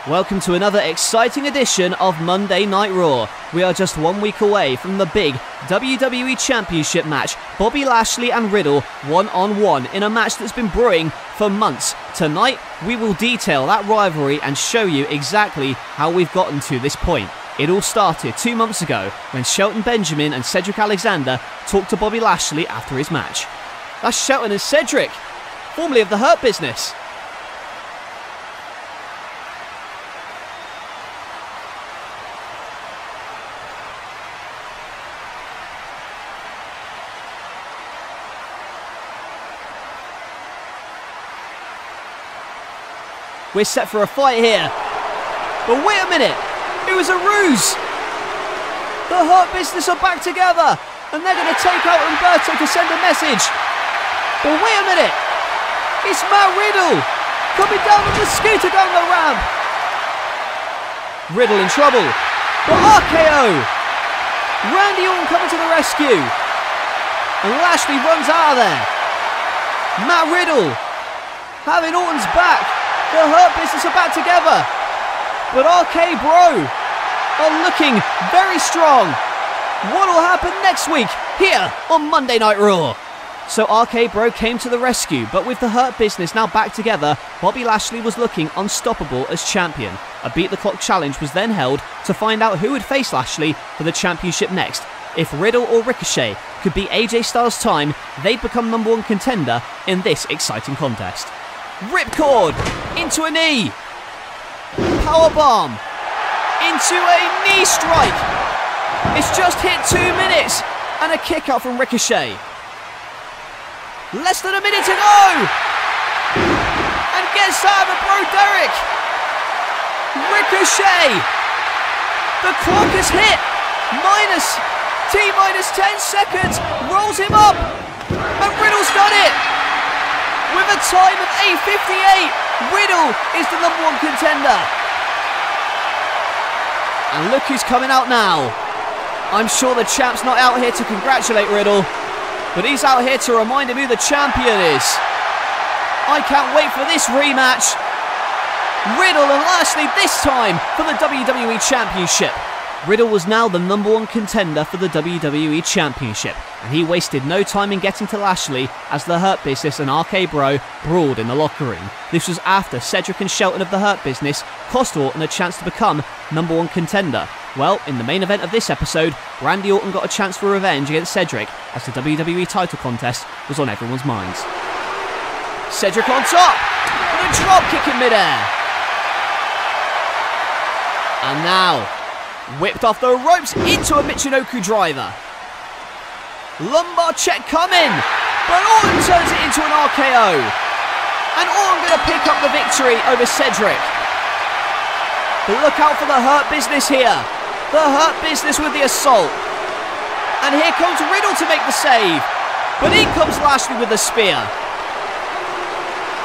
Welcome to another exciting edition of Monday Night Raw. We are just 1 week away from the big WWE Championship match, Bobby Lashley and Riddle one-on-one in a match that's been brewing for months. Tonight, we will detail that rivalry and show you exactly how we've gotten to this point. It all started 2 months ago when Shelton Benjamin and Cedric Alexander talked to Bobby Lashley after his match. That's Shelton and Cedric, formerly of the Hurt Business. We're set for a fight here. But wait a minute, it was a ruse. The Hurt Business are back together and they're going to take out Humberto to send a message. But wait a minute, it's Matt Riddle coming down on the scooter down the ramp. Riddle in trouble, but RKO. Randy Orton coming to the rescue. And Lashley runs out of there. Matt Riddle having Orton's back. The Hurt Business are back together, but RK Bro are looking very strong. What will happen next week here on Monday Night Raw? So RK Bro came to the rescue, but with the Hurt Business now back together, Bobby Lashley was looking unstoppable as champion. A Beat the Clock challenge was then held to find out who would face Lashley for the championship next. If Riddle or Ricochet could beat AJ Styles' time, they'd become #1 contender in this exciting contest. Ripcord into a knee, powerbomb into a knee strike. It's just hit 2 minutes and a kick out from Ricochet. Less than a minute to go and gets out of Bro Derek. Ricochet, the clock has hit, T-minus 10 seconds, rolls him up and Riddle's done it. With a time of 8:58, Riddle is the #1 contender. And look who's coming out now. I'm sure the champ's not out here to congratulate Riddle, but he's out here to remind him who the champion is. I can't wait for this rematch. Riddle and Lashley this time for the WWE Championship. Riddle was now the #1 contender for the WWE Championship, and he wasted no time in getting to Lashley as the Hurt Business and RK Bro brawled in the locker room. This was after Cedric and Shelton of the Hurt Business cost Orton a chance to become #1 contender. Well, in the main event of this episode, Randy Orton got a chance for revenge against Cedric as the WWE title contest was on everyone's minds. Cedric on top with a drop kick in midair. And now, whipped off the ropes into a Michinoku driver. Lumbar check coming, but Orton turns it into an RKO. And Orton going to pick up the victory over Cedric. But look out for the Hurt Business here. The Hurt Business with the assault. And here comes Riddle to make the save. But in comes Lashley with the spear.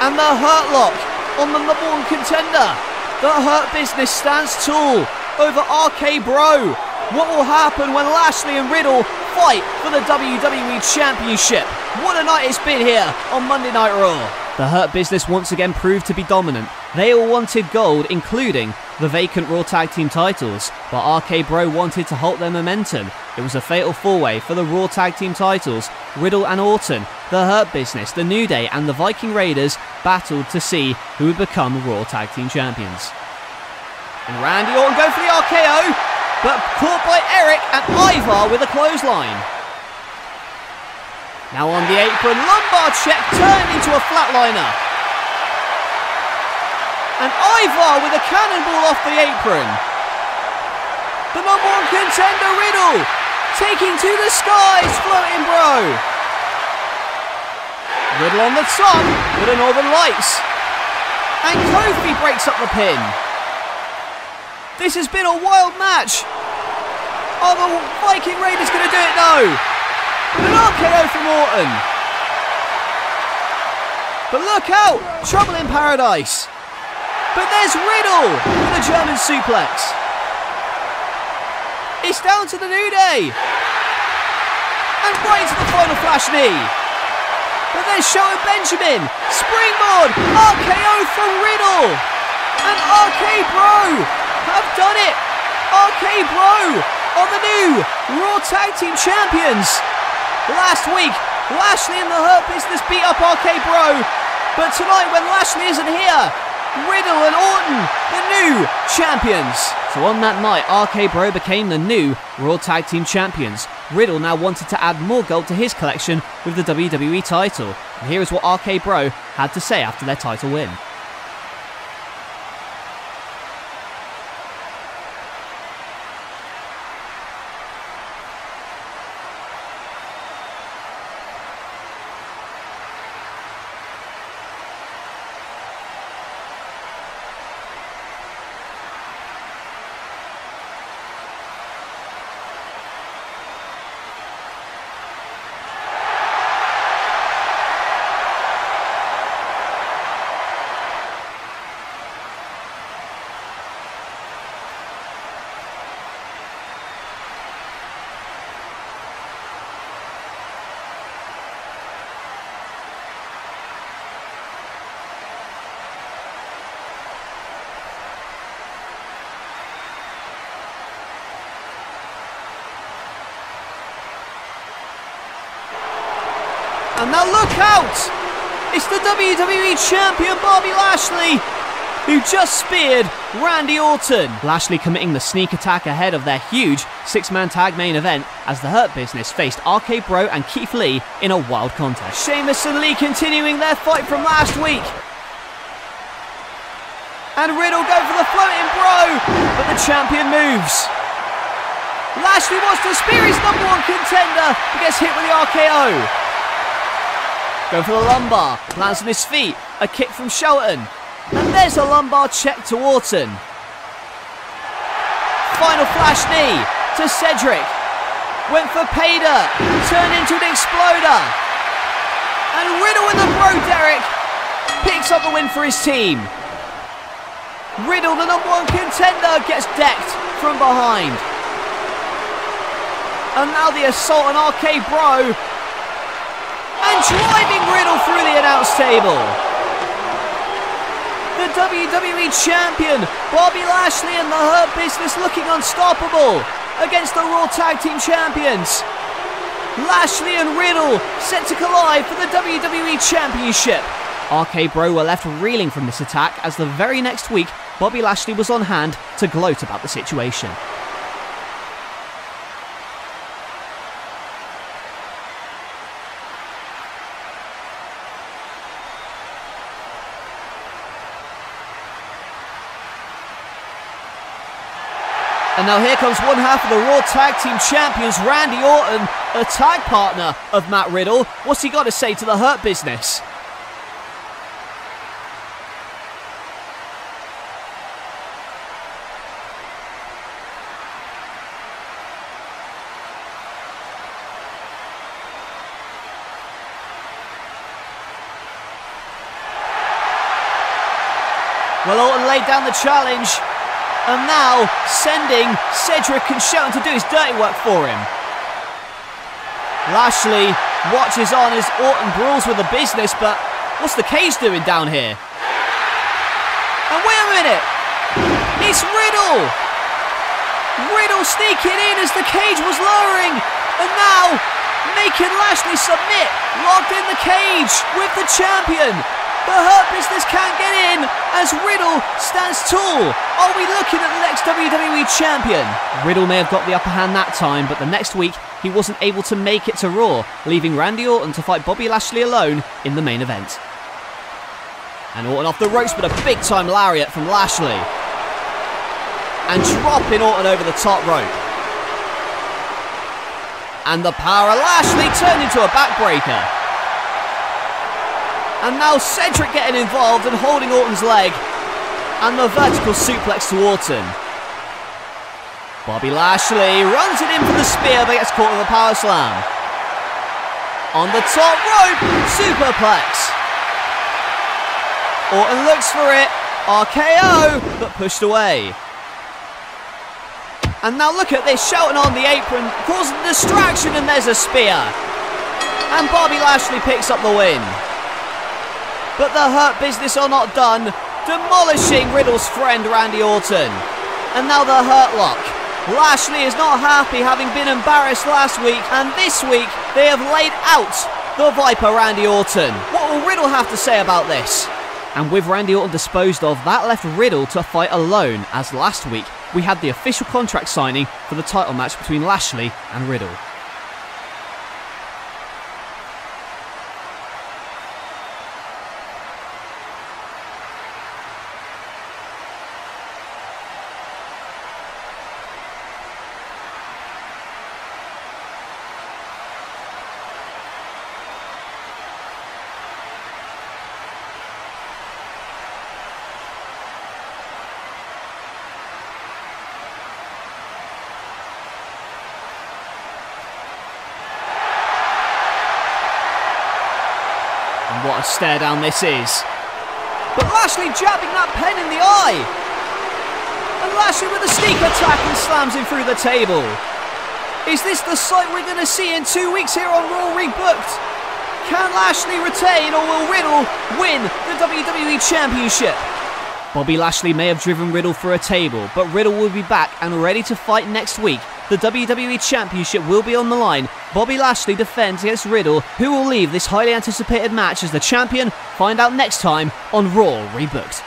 And the Hurt Lock on the #1 contender. The Hurt Business stands tall over RK Bro. What will happen when Lashley and Riddle fight for the WWE Championship? What a night it's been here on Monday Night Raw. The Hurt Business once again proved to be dominant. They all wanted gold, including the vacant Raw Tag Team titles, but RK Bro wanted to halt their momentum. It was a fatal four-way for the Raw Tag Team titles. Riddle and Orton, the Hurt Business, the New Day and the Viking Raiders battled to see who would become Raw Tag Team champions. And Randy Orton go for the RKO, but caught by Eric and Ivar with a clothesline. Now on the apron, lumbar check turned into a flatliner. And Ivar with a cannonball off the apron. The #1 contender Riddle taking to the skies, floating Bro. Riddle on the top with the Northern Lights. And Kofi breaks up the pin. This has been a wild match. Are the Viking Raiders going to do it? No. With an RKO from Orton. But look out, trouble in paradise. But there's Riddle with a German suplex. It's down to the New Day. And right into the final flash knee. But there's Shelton Benjamin. Springboard. RKO from Riddle. And RK Bro have done it. RK Bro are the new Raw Tag Team Champions. Last week, Lashley and the Hurt Business beat up RK Bro, but tonight when Lashley isn't here, Riddle and Orton, the new champions. So on that night, RK Bro became the new Raw Tag Team Champions. Riddle now wanted to add more gold to his collection with the WWE title. And here is what RK Bro had to say after their title win. And now look out! It's the WWE Champion Bobby Lashley, who just speared Randy Orton. Lashley committing the sneak attack ahead of their huge six-man tag main event as the Hurt Business faced RK Bro and Keith Lee in a wild contest. Sheamus and Lee continuing their fight from last week. And Riddle go for the floating Bro, but the champion moves. Lashley wants to spear his #1 contender, but gets hit with the RKO. Going for the lumbar, lands on his feet, a kick from Shelton, and there's a lumbar check to Orton. Final flash knee to Cedric, went for pay dirt, turned into an exploder, and Riddle with the Bro Derek picks up the win for his team. Riddle, the #1 contender, gets decked from behind. And now the assault on RK Bro, and driving Riddle through the announce table. The WWE Champion, Bobby Lashley and the Hurt Business looking unstoppable against the Raw Tag Team Champions. Lashley and Riddle set to collide for the WWE Championship. RK Bro were left reeling from this attack as the very next week, Bobby Lashley was on hand to gloat about the situation. And now here comes one half of the Raw Tag Team Champions, Randy Orton, a tag partner of Matt Riddle. What's he got to say to the Hurt Business? Well, Orton laid down the challenge, and now sending Cedric and Shelton to do his dirty work for him. Lashley watches on as Orton brawls with the Business, but what's the Cage doing down here? And wait a minute! It's Riddle! Riddle sneaking in as the Cage was lowering, and now making Lashley submit, locked in the cage with the champion. The Hurt Business can't get in as Riddle stands tall. Are we looking at the next WWE Champion? Riddle may have got the upper hand that time, but the next week he wasn't able to make it to Raw, leaving Randy Orton to fight Bobby Lashley alone in the main event. And Orton off the ropes, but a big time lariat from Lashley. And dropping Orton over the top rope. And the power of Lashley turned into a backbreaker. And now Cedric getting involved and holding Orton's leg. And the vertical suplex to Orton. Bobby Lashley runs it in for the spear, but gets caught with a power slam. On the top rope, superplex. Orton looks for it. RKO, but pushed away. And now look at this, Shelton on the apron, causing distraction, and there's a spear. And Bobby Lashley picks up the win. But the Hurt Business are not done. demolishing Riddle's friend Randy Orton. And now the Hurt Lock. Lashley is not happy having been embarrassed last week, and this week they have laid out the Viper Randy Orton. What will Riddle have to say about this? And with Randy Orton disposed of, that left Riddle to fight alone, as last week we had the official contract signing for the title match between Lashley and Riddle. And what a stare down this is. But Lashley jabbing that pen in the eye. And Lashley with a sneak attack and slams him through the table. Is this the sight we're going to see in 2 weeks here on Raw Rebooked? Can Lashley retain, or will Riddle win the WWE Championship? Bobby Lashley may have driven Riddle through a table, but Riddle will be back and ready to fight next week. The WWE Championship will be on the line. Bobby Lashley defends against Riddle. Who will leave this highly anticipated match as the champion? Find out next time on Raw Rebooked.